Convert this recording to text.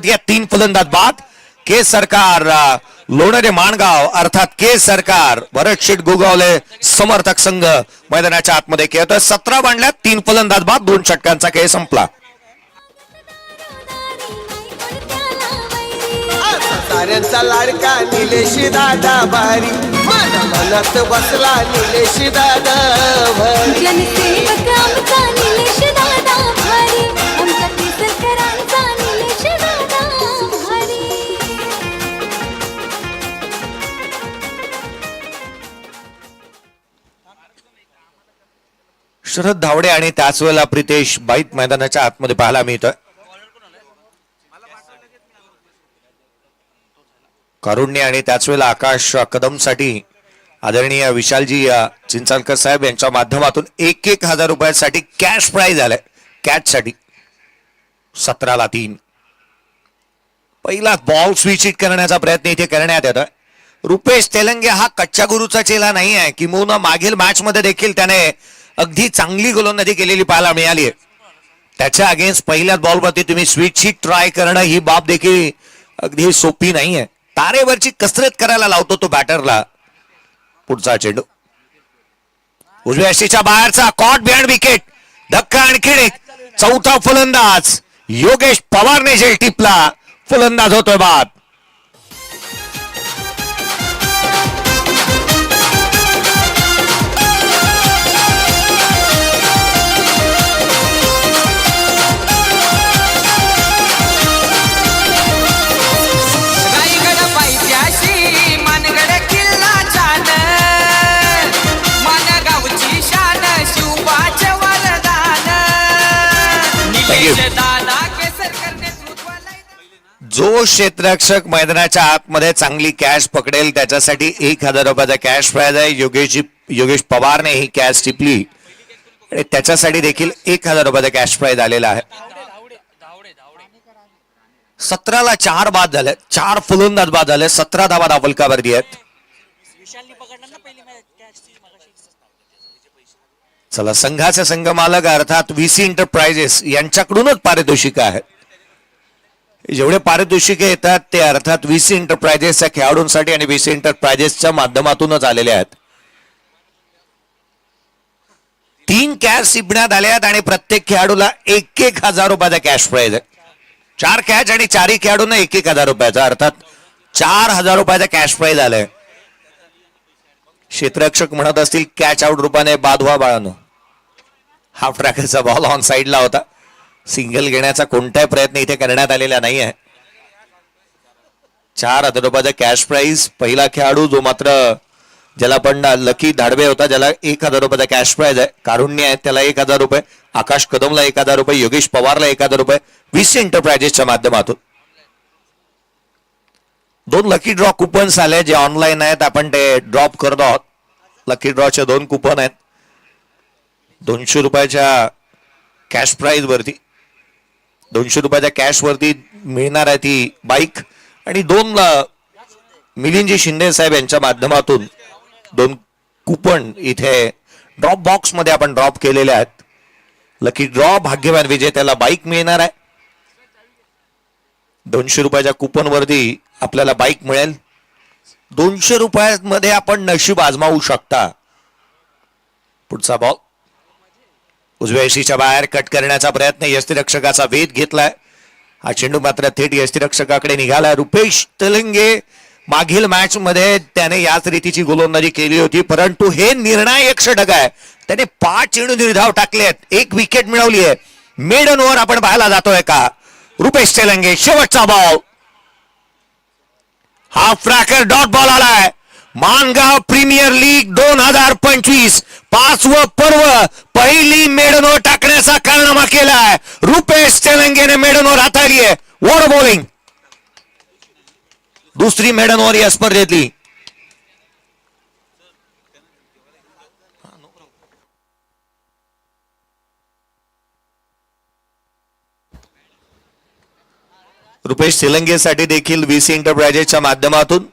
या 3 फलंदाज बाद के सरकार लोणेरे माणगाव अर्थात के सरकार भरत शेठ गोगावले समर्थक संघ मैदानाच्या आतमध्ये खेळतोय. 17 बांधल्यात 3 फलंदाज बाद 2 षटकांचा खेळ संपला. साऱ्यांचा लाडका निलेश दादा भारी मन मनात बसला निलेश दादा भारी जनसेवक आमचा निलेश दादा भारी आमचा केसरकरांचा निलेश दादा भारी. शरद धावडे आणि त्याच वेळेला प्रितेश बाईत मैदानाच्या आतमध्ये पाहायला मिळतोय. कारुण्य आणि त्याच वेळेला आकाश कदमसाठी आदरणीय विशालजी चिंचालकर साहेब यांच्या माध्यमातून 1,000 रुपयांसाठी कॅश प्राइज आलाय. कॅच साठी 17-3 पहिला बॉल स्विच हिट करण्याचा प्रयत्न इथे करण्यात येतोय. रुपेश तेलंगे हा कच्च्या गुरुचा चेला नाही आहे, किंवा मागील मॅच मध्ये देखील त्याने अगदी चांगली गोलंदाजी केलेली पाहायला मिळाली आहे. त्याच्या अगेन्स्ट पहिल्याच बॉलवरती तुम्ही स्विच हिट ट्राय करणं ही बाब देखील अगदी सोपी नाहीये. तारेवरची कसरत करायला लावतो तो बॅटरला. पुढचा चेंडू उजव्या यष्टीच्या बाहेरचा कॉट बिहाइंड विकेट. धक्का आणखीन एक. चौथा फलंदाज योगेश पवारने जे टिपला फलंदाज होतोय बाद. जो क्षेत्ररक्षक मैदानाच्या आतमध्ये चांगली कॅच पकडेल त्याच्यासाठी 1,000 रुपयाचा कॅश प्राइज आहे. योगेश पवारने ही कॅच टिपली आणि त्याच्यासाठी देखील 1,000 रुपयाचा कॅश प्राइज आलेला आहे. 17ला 4 बाद झाले, 4 फलंदाज बाद झाले, 17 धावा धावलकावरती आहेत. चला संघाचे संघमालक अर्थात VC एंटरप्राइजेस यांच्याकडूनच पारितोषिक आहेत. जेवढे पारितोषिके येतात ते अर्थात VC एंटरप्राइजेसच्या खेळाडूंसाठी आणि VC एंटरप्राइजेसच्या माध्यमातूनच आलेले आहेत. 3 कॅच टिपण्यात आले आहेत आणि प्रत्येक खेळाडूला 1,000 रुपयाचा कॅश प्राइज आहे. 4 कॅच आणि 4 खेळाडूंना 1,000 रुपयाचा अर्थात 4,000 रुपयाचा कॅश प्राइज आलाय. क्षेत्ररक्षक म्हणत असतील कॅच आउट रूपाने बाद व्हा बाळानो. हाफ ट्रॅकरचा बॉल ऑन साइडला होता. सिंगल घेण्याचा कोणताही प्रयत्न इथे करण्यात आलेला नाही आहे. 4,000 रुपयाचा कॅश प्राइज. पहिला खेळाडू जो मात्र ज्याला पण लकी धाडवे होता ज्याला 1,000 रुपयाचा कॅश प्राइज आहे. कारुण्य आहे त्याला 1,000 रुपये. आकाश कदमला 1,000 रुपये. योगेश पवारला 1,000 रुपये VC एंटरप्राइजेसच्या माध्यमातून. 2 लकी ड्रॉ कुपन्स आले जे ऑनलाईन आहेत. आपण ते ड्रॉप करतो आहोत. लकी ड्रॉचे 2 कुपन आहेत. 200 रुपयाच्या कॅश प्राइज वरती 200 रुपयाच्या कॅश वरती मिळणार आहे ती बाईक आणि 2 मिलिंदजी शिंदे साहेब यांच्या माध्यमातून 2 कुपन इथे ड्रॉप बॉक्स मध्ये आपण ड्रॉप केलेले आहेत. लकी ड्रॉ भाग्यवान विजेत्याला बाईक मिळणार आहे. 200 रुपयाच्या कुपन वरती आपल्याला बाईक मिळेल. 200 रुपयामध्ये आपण नशीब आजमावू शकता. पुढचा बॉल उजव्या यष्टीच्या बाहेर कट करण्याचा प्रयत्न. यष्टीरक्षकाचा वेध घेतलाय. हा चेंडू मात्र थेट यष्टीरक्षकाकडे निघाला. रुपेश तेलंगे मागील मॅच मध्ये त्याने याच रीतीची गोलंदाजी केली होती, परंतु हे निर्णायक षटक आहे. त्याने 5 चेंडू निर्धाव टाकलेत, 1 विकेट मिळवली आहे. मेडन ओव्हर आपण पाहायला जातोय का. रुपेश तेलंगे शेवटचा ball. Half tracker dot ball आलाय. मानगाव प्रीमियर लीग 2025 5वं पर्व पहिली मेडन ओव्हर टाकण्याचा कारनामा केलाय. रुपेश तेलंगेने मेडन ओव्हर हाताळली आहे. War bowling. दुसरी मेडन ओव्हर या स्पर्धेतली. रुपेश तेलंगेसाठी देखील VC एंटरप्राइजेसच्या माध्यमातून